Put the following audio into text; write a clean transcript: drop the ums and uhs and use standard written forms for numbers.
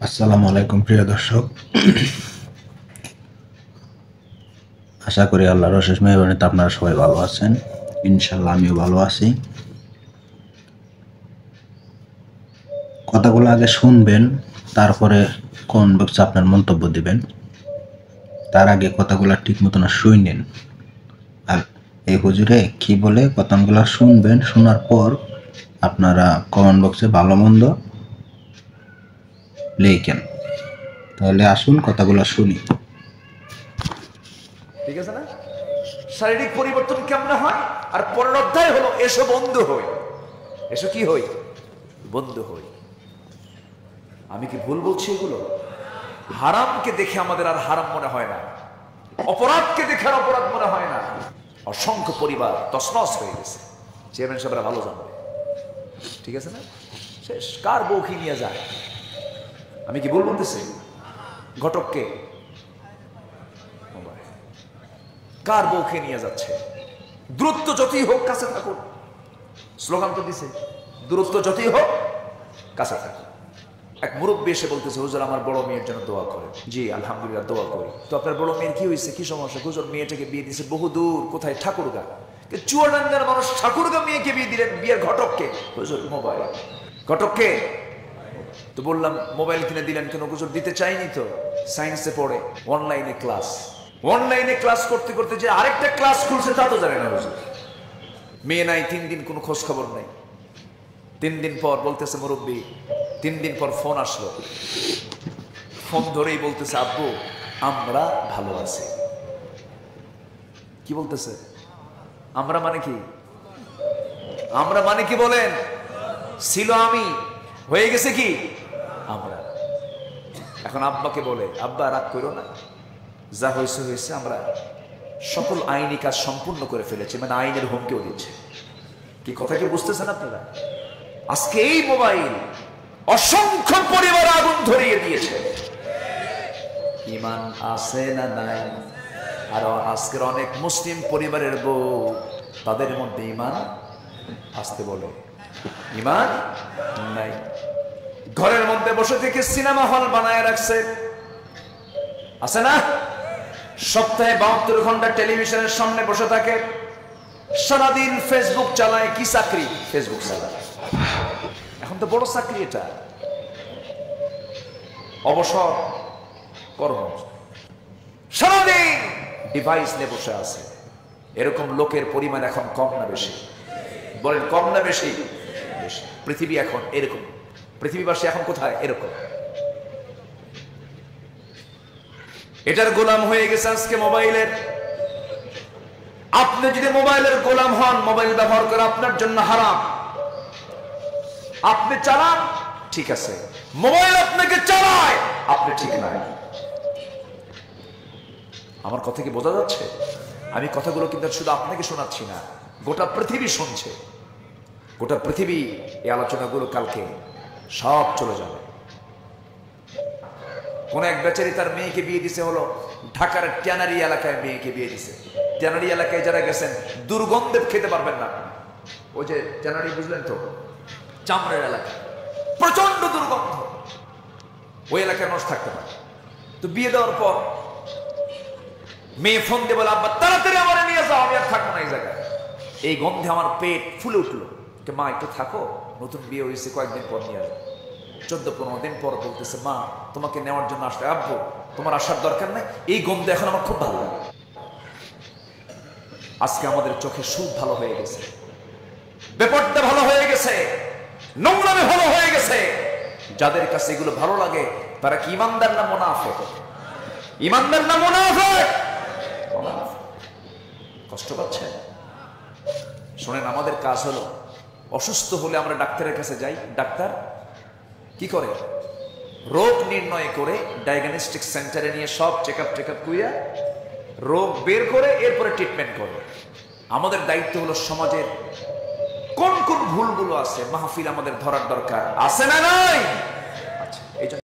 আসসালামু আলাইকুম প্রিয় দর্শক, আশা করি আল্লাহর অশেষ মেহরবানিতে আপনারা সবাই ভালো আছেন। ইনশাল্লাহ আমিও ভালো আছি। কথাগুলো আগে শুনবেন, তারপরে কমেন্ট বক্সে আপনার মন্তব্য দিবেন। তার আগে কথাগুলো ঠিক মতো না শুনেন। আর এই হুজুরে কি বলে কথাগুলো শুনবেন, শোনার পর আপনারা কমেন্ট বক্সে ভালো মন্দ লেখেন। তাহলে আসুন কথাগুলো শুনি। ঠিক আছে না? শারীরিক পরিবর্তন কেমন হয়? আর পরের অধ্যায় হলো এসো বন্ধু হই। এসো কি হই? বন্ধু হই। আমি কি ভুল বলছি? এগুলো হারামকে দেখে আমাদের আর হারাম মনে হয় না, অপরাধকে দেখে আর অপরাধ মনে হয় না। অসংখ্য পরিবার তছনছ হয়ে গেছে, চেয়ারম্যান সাহেবরা ভালো জানবে। ঠিক আছে না? শেষ কার বউ কি নিয়ে যায়? আমি কি ভুল বলতেছি? ঘটককে কার বউকে নিয়ে যাচ্ছে? দূরত্ব যতই হোক কাছে থাকুন, স্লোগান তো দিছে, দূরত্ব যতই হোক কাছে থাকুন। এক মুরব্বী এসে বলতেছে, হুজুর আমার বড় মেয়ের জন্য দোয়া করেন। জি আলহামদুলিল্লাহ, দোয়া করি। তো আপনার বড় মেয়ের কি হয়েছে, কি সমস্যা? হুজুর মেয়েটাকে বিয়ে দিয়েছে বহু দূর, কোথায়? ঠাকুরগা। চুয়াডাঙ্গার মানুষ ঠাকুরগা মেয়েকে বিয়ে দিলেন। বিয়ের ঘটককে? হুজুর মোবাইল। ঘটককে? তো বললাম মোবাইল কিনে দিলেন কেন? হুজুর দিতে চাইনি তো, সায়েন্সে পড়ে, অনলাইনে ক্লাস। অনলাইনে ক্লাস করতে করতে যে আরেকটা ক্লাস খুলছে তা তো জানে না হুজুর। মেয়ে নাই 3 দিন, কোনো খোঁজ খবর নাই। 3 দিন পর বলতেছে মুরব্বী, 3 দিন পর ফোন আসলো। ফোন ধরেই বলতেছে, আব্বু আমরা ভালো আছি। কি বলতেছে? আমরা মানে কি? আমরা মানে কি বলেন? ছিল আমি, হয়ে গেছে কি আমরা। এখন আব্বাকে বলে, আব্বা রাগ করো না, যা হয়েছে হয়েছে, আমরা সকল আইনি কাজ সম্পূর্ণ করে ফেলেছি। মানে আইনের হুমকিও দিচ্ছে। কি কথা কি বুঝতেছেন আপনারা? আজকে এই মোবাইল অসংখ্য পরিবার আগুন ধরিয়ে দিয়েছে। ইমান আছে না নাই? আর আজকের অনেক মুসলিম পরিবারের বউ, তাদের মধ্যে ইমান আসতে বলে, ইমান নাই। ঘরের মধ্যে বসে থেকে সিনেমা হল বানায় রাখছে, আছে না? সপ্তাহে 72 ঘন্টা টেলিভিশনের সামনে বসে থাকে, সারাদিন ফেসবুক চালায়। কি চাকরি? ফেসবুক চালায়। এখন তো বড় চাকরি এটা, অবসর কর্ম। সারাদিন ডিভাইস নিয়ে বসে আছে। এরকম লোকের পরিমাণ এখন কম না বেশি? বলেন কম না বেশি? বেশি। পৃথিবী এখন এরকম। পৃথিবীবাসী এখন কোথায়? এরকম। এটার গোলাম হয়ে গেছে আজকে মোবাইলের। আপনি যদি মোবাইলের গোলাম হন, মোবাইল ব্যবহার করে আপনার জন্য হারাম। আপনি চালান ঠিক আছে, মোবাইল আপনাকে চালায় আপনি ঠিক নাই। আমার কথা কি বোঝা যাচ্ছে? আমি কথাগুলো কিন্তু শুধু আপনাকে শোনাচ্ছি না, গোটা পৃথিবী শুনছে। গোটা পৃথিবী এই আলোচনাগুলো কালকে সব চলে যাবে। কোন এক বেচারি তার মেয়েকে বিয়ে দিছে হলো ঢাকার ট্যানারি এলাকায়। মেয়েকে বিয়ে দিছে ট্যানারি এলাকায়। যারা গেছেন দুর্গন্ধে খেতে পারবেন না। ওই যে ট্যানারি বুঝলেন তো, চামড়ার এলাকা, প্রচন্ড দুর্গন্ধ। ওই এলাকায় মানুষ থাকতে পারে। তো বিয়ে দেওয়ার পর মেয়ে ফোন দিয়ে বলে, আব্বা তাড়াতাড়ি আমার নিয়ে যাও, আমি আর থাকবো না এই জায়গায়, এই গন্ধে আমার পেট ফুলে উঠলো। মা একটু থাকো, নতুন বিয়ে হয়েছে, কয়েকদিন পর নিয়ে আসবো। 14-15 দিন পর বলতেছে, মা তোমাকে নেওয়ার জন্য আসলে। আব্বু তোমার আসার দরকার নাই, এই গন্ধে এখন আমার খুব ভালো লাগে। আজকে আমাদের চোখে সুদ ভালো হয়ে গেছে, বেপরদা ভালো হয়ে গেছে, নোংরামে ভালো হয়ে গেছে। যাদের কাছে এগুলো ভালো লাগে তারা কি ইমানদার না মুনাফিক? ইমানদার না মুনাফিক? কষ্ট পাচ্ছে? শোনেন, আমাদের কাজ হলো অসুস্থ হলে আমরা ডাক্তারের কাছে যাই। ডাক্তার কি করে? রোগ নির্ণয় করে ডায়াগনস্টিক সেন্টারে নিয়ে সব চেকআপ করিয়া রোগ বের করে এরপরে ট্রিটমেন্ট করে। আমাদের দায়িত্ব হলো সমাজের কোন কোন ভুলগুলো আছে, মাহফিল আমাদের ধরার দরকার আছে না নাই?